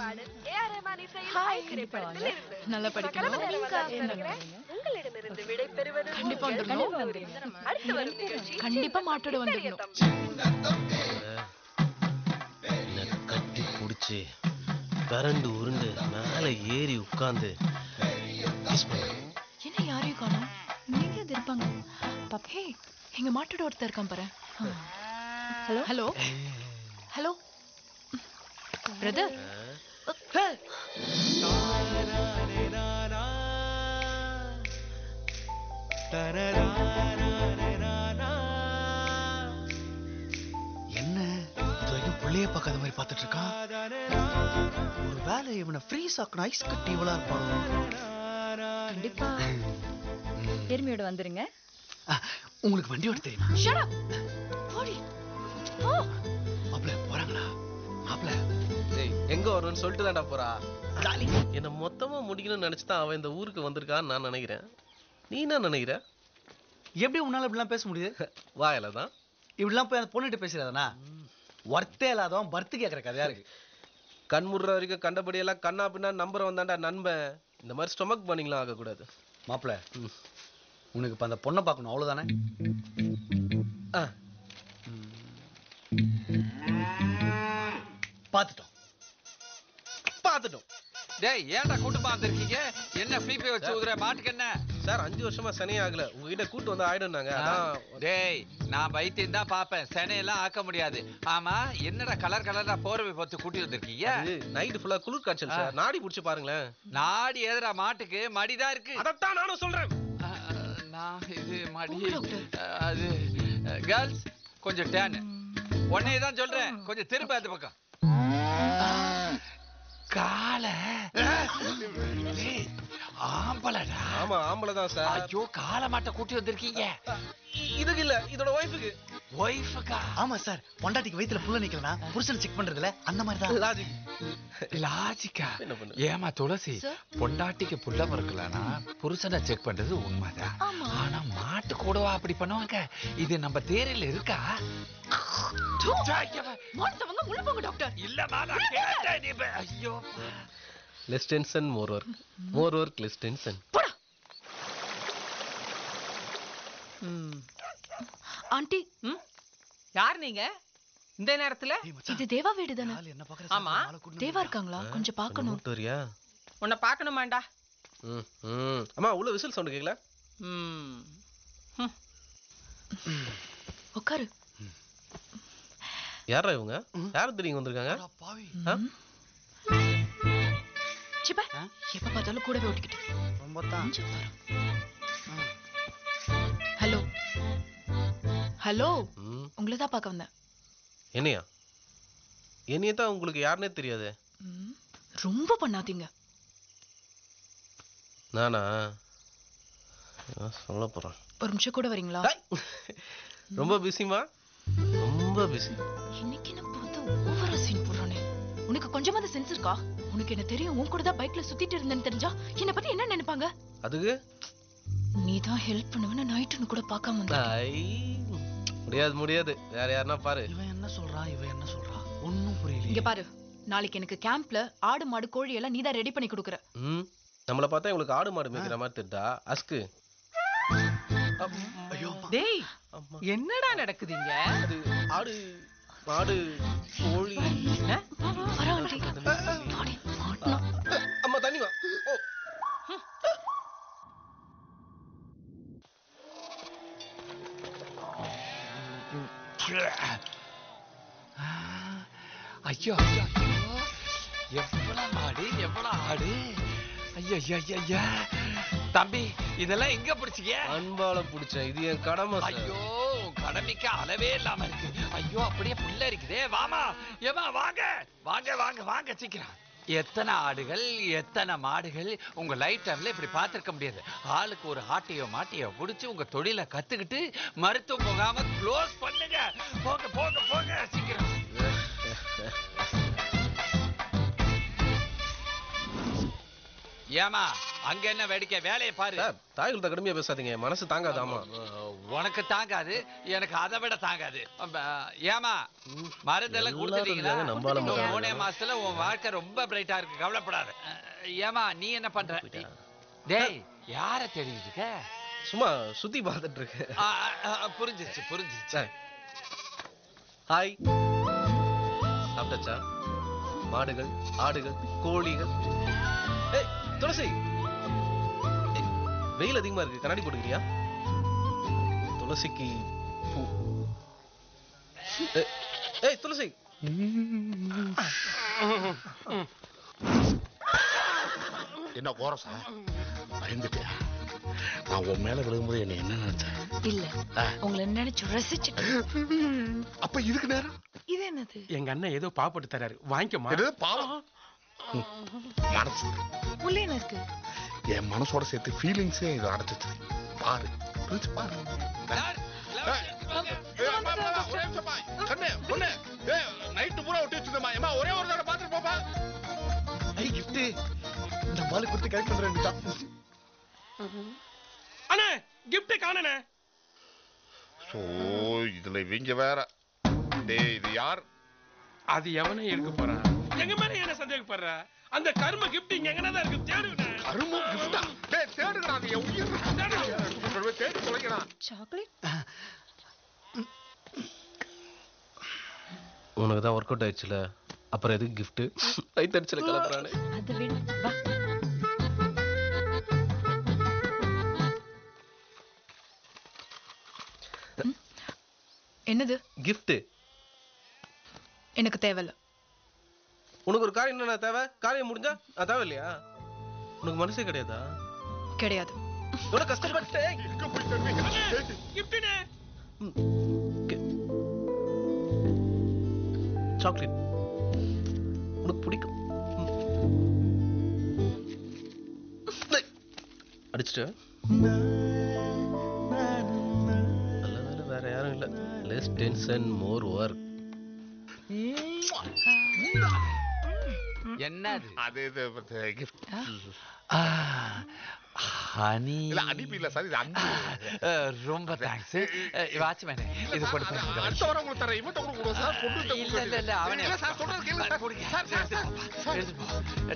பாடல் ஏஆர் ரஹ்மான் இசையில் ஐக்கிரே படத்தில் இருந்து நல்ல படிக்கணும் உங்களிடமிருந்து விடை பெறுவது கண்டிப்பா வந்துடணும். அடுத்து வரும் நிகழ்ச்சி கண்டிப்பா மாட்டோட வந்துடணும். கட்டி புடிச்சு கரண்டு உருண்டு மேல ஏறி உட்கார்ந்து என்ன யாரையும் காணோம்? நீங்க இருப்பாங்க. ஹே, எங்க மாட்டோட ஒருத்தர் இருக்கான் பாரு. Hello hello hello brother. என்ன இதுவரைக்கும் புள்ளைய பார்க்காத மாதிரி பார்த்துட்டு இருக்கான். ஒரு வேலை இவனை ஃப்ரீஸ் ஆக்கணும். ஐஸ் கட்டி இவளா இருப்பானோ? கண்டிப்பா பெருமையோட வந்துருங்க. உங்களுக்கு வண்டி ஓட்ட தெரியுமா? Shut up. ஓடி போ. மாப்ள போறாங்களா? மாப்ள டேய் எங்க வரணும்னு சொல்லிட்டு தான்டா போறா. என்ன மொத்தமா முடிக்கணும்னு நினைச்சுதான் அவன் இந்த ஊருக்கு வந்திருக்கான்னு நான் நினைக்கிறேன். நீ என்ன நினைக்கிற? எப்படி உன்னால இப்படிலாம் பேச முடியுது? வாயில தான் இப்படிலாம் போய் அந்த பொண்ணுகிட்ட பேசுறாதானா? ஒர்த்தே இல்லாதவன் பர்த்து கேட்கற கதையா இருக்கு. கண்முடுற வரைக்கும் கண்டபடியெல்லாம் கண்ணா பின்னா நம்பர் வந்தாண்டா நண்பன். இந்த மாதிரி ஸ்டொமக் பண்ணிக்கலாம் ஆகக்கூடாது. மாப்பிள உனக்கு இப்ப அந்த பொண்ணை பார்க்கணும் அவ்வளவுதானே? பார்த்துட்டோம். டேய் ஏன்டா கூட்டமா வந்திருக்கீங்க? என்ன ஃப்ரீ வச்சு ஊதுற மாட்டுக்கு என்ன? சார் 5 வருஷமா சனி ஆகல. உங்ககிட்ட கூட்டு வந்து ஆயிடும்னாங்க. அதான் டேய் நான் வைத்தியம் தான் பாப்பேன். சனையெல்லாம் ஆக்க முடியாது. ஆமா என்னடா கலர் கலரா போர்வை போட்டு கூட்டி வந்திருக்கீங்க? நைட் ஃபுல்லா குளிர் காய்ச்சல் சார். நாடி புடிச்சு பாருங்களேன். நாடி எதிரா மாட்டுக்கு மடிதான் இருக்கு. அதத்தான் நானும் சொல்றேன். நான் இது மடி அது கேர்ள்ஸ் கொஞ்சம் டேன். உடனே தான் சொல்றேன். கொஞ்சம் திரும்ப அந்த பக்கம். கால ஆம்பளடா. ஆமா ஆம்பளதான் சார். ஐயோ கால மாட்ட கூட்டி வந்திருக்கீங்க. இதுக்கு இல்ல இதோட ஒய்ஃபுக்கு. ஒய்ஃபுக்கா? ஆமா சார். பொண்டாட்டிக்கு வயித்துல புள்ள நிக்கலனா புருஷன் செக் பண்றதுல அந்த மாதிரி தான் லாஜிக். லாஜிக்கா? ஏமா துளசி பொண்டாட்டிக்கு புள்ள பிறக்கலனா புருஷனை செக் பண்றது உண்மைதான். ஆனா மாட்டு கூடவா அப்படி பண்ணுவாங்க? இது நம்ம தேரில இருக்கா? ஐயோ less tension more work less tension. Aunty யார் நீங்க இந்த நேரத்துல? இது தேவா வீடு தானே? ஆமா தேவா இருக்காங்களா? கொஞ்சம் பார்க்கணும். வரியா? உன்னை பார்க்கணுமாண்டா? அம்மா உள்ள விசில் சவுண்ட் கேக்கல? உட்காரு. யாரா இவங்க? யாரு தெரியும் வந்திருக்காங்க? சிப்ப எப்ப பார்த்தாலும் கூடவே ஓட்டிக்கிட்டு. ரொம்ப தான். ஹலோ ஹலோ உங்களை தான் பார்க்க வந்தேன். என்னையா? என்னைய தான் உங்களுக்கு யாருன்னே தெரியாது. ரொம்ப பண்ணாதீங்க. நானா சொல்ல போறேன். ஒரு நிமிஷம் கூட வரீங்களா? ரொம்ப பிஸிமா? ரொம்ப பிஸி. இன்னைக்கு என்ன பார்த்து ஓவரா சீன் போடுறானே. உனக்கு கொஞ்சமாவது சென்ஸ் இருக்கா? உனக்கு என்ன தெரியும்? உன் கூட தான் பைக்ல சுத்திட்டு இருந்தேன்னு தெரிஞ்சா என்ன பத்தி என்ன நினைப்பாங்க? அதுக்கு நீ தான் ஹெல்ப் பண்ணுவேன்னு நைட்டுன்னு கூட பார்க்காம வந்த. முடியாது முடியாது. வேற யாரனா பாரு. இவன் என்ன சொல்றா? ஒண்ணும் புரியல. இங்க பாரு. நாளைக்கு எனக்கு கேம்ப்ல ஆடு மாடு கோழி எல்லாம் நீ தான் ரெடி பண்ணி கொடுக்குற. நம்மள பார்த்தா உங்களுக்கு ஆடு மாடு மேய்க்கிற மாதிரி தெரியுதா? அஸ்கு. டேய் என்னடா நடக்குதுங்க? அது ஆடு மாடு கோழி. அம்மா தண்ணி வா. ஐயோ எவ்வளவு மாடு எவ்வளவு ஆடு. ஐயா ஐயா தம்பி இதெல்லாம் எங்க பிடிச்சீங்க? அன்பால பிடிச்சேன். இது என் கடமை. ஐயோ கடமைக்கு அளவே இல்லாம இருக்கு. ஐயோ அப்படியே புள்ள இருக்குதே. வாமா ஏமா வாங்க வாங்க வாங்க வாங்க சீக்கிரம். எத்தனை ஆடுகள் எத்தனை மாடுகள் உங்க லைஃப் டைம்ல இப்படி பார்த்திருக்க முடியாது. ஆளுக்கு ஒரு ஆட்டையோ மாட்டையோ பிடிச்சு உங்க தொழிலை கத்துக்கிட்டு மருத்துவம் போகாம க்ளோஸ் பண்ணுங்க. போங்க போங்க போங்க சீக்கிரம். ஏமா அங்க என்ன வேடிக்கை, வேலையை பாரு. சார் தாய்குலத்தை கடுமையா பேசாதீங்க, மனசு தாங்காது. ஆமா உனக்கு தாங்காது, எனக்கு அதை விட தாங்காது. ஏமா மருந்தெல்லாம் கொடுத்துட்டீங்களா? நம்பால 3 மாசத்துல உன் வாழ்க்கை ரொம்ப பிரைட்டா இருக்கு, கவலைப்படாத. ஏமா நீ என்ன பண்ற? டேய் யார தெரியுது இருக்க? சும்மா சுத்தி பார்த்துட்டு இருக்கு. புரிஞ்சிச்சு. ஹாய், சாப்பிட்டாச்சா? மாடுகள், ஆடுகள், கோழிகள். ஏய் துளசி, வெயில் அதிகமா இருக்கு, கண்ணாடி போட்டுக்கிறியா? துளசிக்கு பூ. ஏய் துளசி. என்ன கோரசா? பயந்துட்டியா? நான் உன் மேல விழுகும்போது என்ன நினைச்சேன்? இல்ல உங்களை நினைச்சு ரசிச்சுட்டு. அப்ப இதுக்கு நேரம் இது என்னது? எங்க அண்ணன் ஏதோ பாப்பட்டு தராரு, வாங்கிக்கமா. பாவம் மனசு உள்ள என்ன இருக்கு? என் மனசோட சேர்த்து ஃபீலிங்ஸே இதை அடைச்சிச்சு. பாரு பாரு. நைட்டு பூரா ஒட்டி வச்சிருந்தா ஒரே ஒரு தடவை பாத்துட்டு போப்பா. ஐ கிஃப்ட் இந்த பால் கொடுத்து கரெக்ட் பண்றேன். அண்ணே கிஃப்ட் காணனே. சோ இதுல இவங்க வேற. டேய் இது யார்? அது எவனே எடுக்க போறான்? எங்க மேல என்ன சந்தேகப்படுற? அந்த கர்ம கிஃப்ட் இங்க எங்கனதான் இருக்கு, தேடுங்க. கர்ம கிஃப்டா? டேய் தேடுங்கடா, அது என் உயிர். தேடி தொலைங்கடா. சாக்லேட் உனக்கு தான் ஒர்க் அவுட் ஆயிடுச்சுல, அப்புறம் எதுக்கு கிஃப்ட்? ரைட் அடிச்சல கலப்பறானே. அது விடு வா. என்னது? கிஃப்ட் எனக்கு தேவையில்ல. உனக்கு ஒரு காரியம் என்ன தேவை? காரியம் முடிஞ்சா அது தேவை இல்லையா? உனக்கு மனசே கிடையாதா? கிடையாது. எவ்வளவு கஷ்டப்பட்டு எங்க போய் தருவீங்க? கிஃப்ட்னே சாக்லேட் உனக்கு பிடிக்கும். அடிச்சுட்டு நல்ல வேலை, வேற யாரும் இல்ல. Less tension more work. என்னது? அது கிஃப்ட் ஹனி. இல்ல அடிப்பு இல்ல சார், இது அன்பு. ரொம்ப தேங்க்ஸ் வாட்ச்மேன். இது கொண்டு போய் அடுத்த வாரம் உங்களுக்கு தரேன். இவன்ட்ட கூட கொடுங்க சார். கொண்டு இல்ல அவனே சார் சொல்றது கேளுங்க சார். குடிங்க. எடுத்து போ.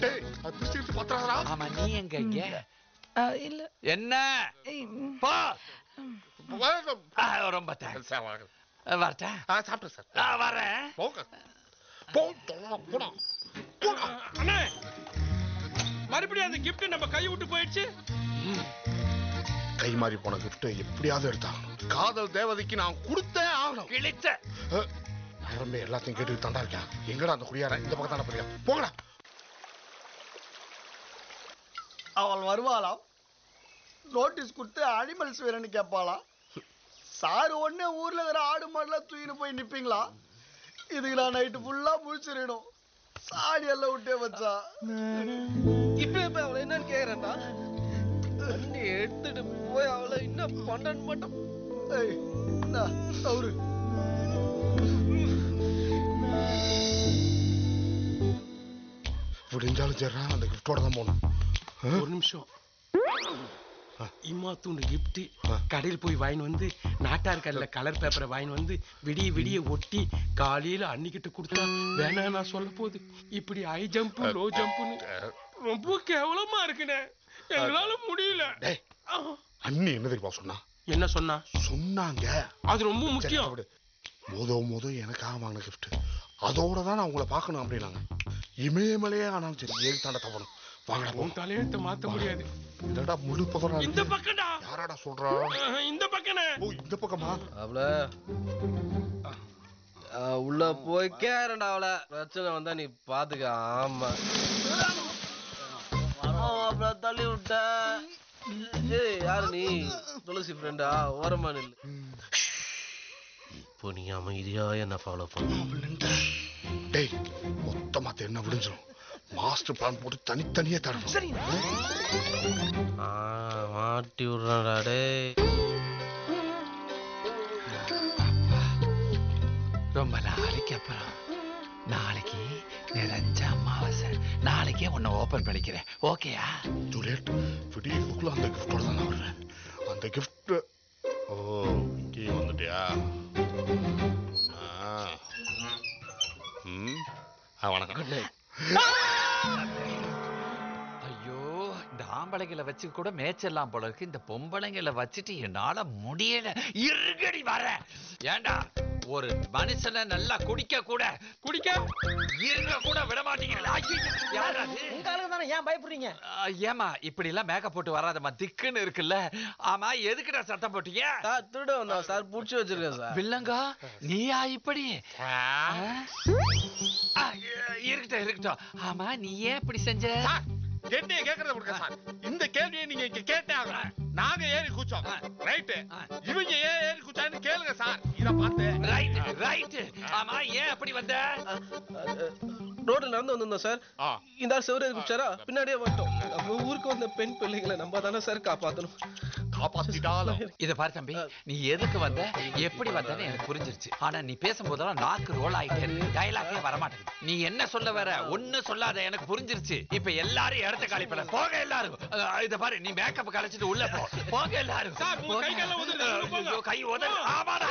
டேய் அது பிரிச்சு பத்தறடா. ஆமா நீ எங்க இங்க? இல்ல. என்ன போ. ரொம்ப தேங்க்ஸ். சார் வாங்க. வரட்டா? சாப்பிட்டு சார். வரேன். போங்க. போடா. அண்ணே மறுபடியும் அந்த கிஃப்ட் நம்ம கை விட்டு போயிடுச்சு. கை மாறி போன கிஃப்ட் எப்படியாவது எடுத்தாகணும். காதல் தேவதைக்கு நான் கொடுத்தே ஆகணும். கிழிச்ச நரம்பே எல்லாத்தையும் கேட்டு தாண்டா இருக்கேன். எங்கடா அந்த குடியார? இந்த பக்கம் தானே போறியா? போங்கடா. அவள் வருவாளாம், நோட்டீஸ் கொடுத்து அனிமல்ஸ் வேறன்னு கேட்பாளா? சார் ஒண்ணே ஊர்ல இருக்கிற ஆடு மாடெல்லாம் தூக்கின்னு போய் நிப்பீங்களா? இதுக்கு நான் நைட்டு ஃபுல்லா முழிச்சிடணும். சாடி எல்லாம் விட்டே வச்சா. இப்ப அவளை என்னன்னு கேக்குறேன்டா. வண்டி எடுத்துட்டு போய் அவளை என்ன பண்றன்னு மட்டும். அவரு விடிஞ்சாலும் சரிடா, அந்த கிஃப்டோட தான் போகணும். ஒரு நிமிஷம். இம்மா தூண்டு கிஃப்ட் கடையில் போய் வாங்கிட்டு வந்து நாட்டார் கல்ல கலர் பேப்பரை வாங்கிட்டு வந்து விடிய ஒட்டி காலையில அன்னிக்கிட்டு கொடுத்தா வேணா நான் சொல்ல போகுது. இப்படி ஹை ஜம்ப் லோ ஜம்ப்னு ரொம்ப கேவலமா இருக்குனே, எங்களால முடியல. அண்ணி என்ன தெரியுமா சொன்னா? என்ன சொன்னா? சொன்னாங்க அது ரொம்ப முக்கியம். மோதோ எனக்காக வாங்கின கிஃப்ட், அதோட தான் நான் உங்களை பார்க்கணும் அப்படின்னாங்க. இமயமலையே ஆனாலும் சரி ஏறி தாண்ட தவணும். வாங்கடா. தலையெழுத்த மாத்த முடியாது. இதடா முழு பதறா. இந்த பக்கம்டா. யாராடா சொல்றா? இந்த பக்கமே. ஓ இந்த பக்கமா? அவள உள்ள போய் கேரண்டா. அவள பிரச்சனை வந்தா நீ பாத்துக்க. ஆமா அப்புறம் தள்ளி விட்ட. ஏய் யாரு நீ? துளசி ஃப்ரெண்டா? ஓரமா நில்லு. இப்போ நீ அமைதியா என்ன ஃபாலோ பண்ண. டேய் மொத்தமா என்ன விடுஞ்சிரும். மாஸ்டர் பிளான் போட்டு தனித்தனியே தரணும். சரி மாட்டி விடுறாடா. டேய் ரொம்ப நாளைக்கு அப்புறம். நாளைக்கு நிறைஞ்ச அமாவாசை. நாளைக்கு இன்னைக்கே உன்னை ஓபன் பண்ணிக்கிறேன். ஓகேயா? ஜூலியட், விடியக்குள்ள அந்த கிஃப்டோட தான் நான் வருவேன். அந்த கிஃப்ட். ஓ, இங்கேயும் வந்துட்டியா? வணக்கம். ஐயோ, இந்த ஆம்பளைங்களை வச்சு கூட மேய்ச்செல்லாம் போல இருக்கு. இந்த பொம்பளைங்களை வச்சுட்டு என்னால முடியல. இருங்கடி வர. ஏண்டா ஒரு மனுஷனை நல்லா குடிக்க இருங்க கூட விட மாட்டீங்களா? யாராது? ஏன் பயப்படுறீங்க? ஏமா இப்படி எல்லாம் மேக்கப் போட்டு வராதம்மா, திக்குன்னு இருக்குல்ல. ஆமா, எதுக்குடா சத்தம் போட்டீங்க? திருட வந்தோம் சார், புடிச்சு வச்சிருக்கேன் சார். வில்லங்கா, நீயா இப்படி? இருக்கட்டும். ஆமா, நீ ஏன் இப்படி செஞ்ச? என்னைய கேக்குறத கொடுக்க சார். இந்த கேள்வியை நீங்க இங்க கேட்டாங்க. நாங்க ஏறி குச்சோம். ரைட். இவங்க ஏன் ஏறி குச்சான்னு கேளுங்க சார். இத பார்த்து. ரைட். ஆமா, ஏன் அப்படி வந்த? ரோட்ல நடந்து வந்திருந்தோம் சார். இந்த ஆள் செவரே குச்சாரா, பின்னாடியே வந்துட்டோம். நம்ம ஊருக்கு வந்த பெண் பிள்ளைகளை நம்ம தானே சார் காப்பாத்தணும். காப்பாத்திட்டாலும் இத பாரு தம்பி, நீ எதுக்கு வந்த, எப்படி வந்தன்னு எனக்கு புரிஞ்சிருச்சு. ஆனா நீ பேசும்போதெல்லாம் நாக்கு ரோல் ஆயிட்டே இருக்கு, டயலாக்கே வர மாட்டேங்குது. நீ என்ன சொல்ல வர? ஒண்ணு சொல்லாத, எனக்கு புரிஞ்சிருச்சு. இப்ப எல்லாரும் இடத்த காலி பண்ண போக. எல்லாரும் இத பாரு, நீ மேக்கப் கலைச்சிட்டு உள்ள போ. போக எல்லாரும். கை உதறு. ஆமாடா,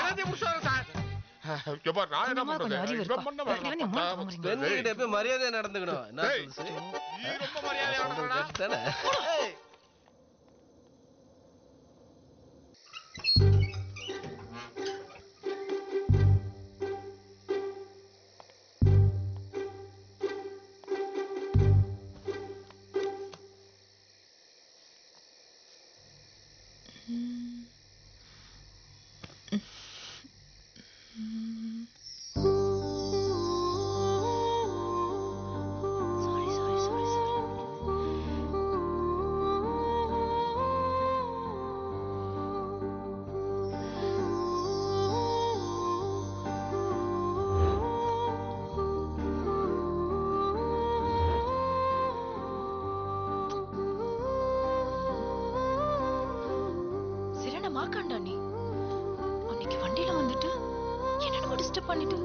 மரியாதை நடந்துக்கணும். மாக்காண்டா நீ. அன்னைக்கு வண்டியில வந்துட்டு என்னென்ன டிஸ்டர்ப் பண்ணிட்டு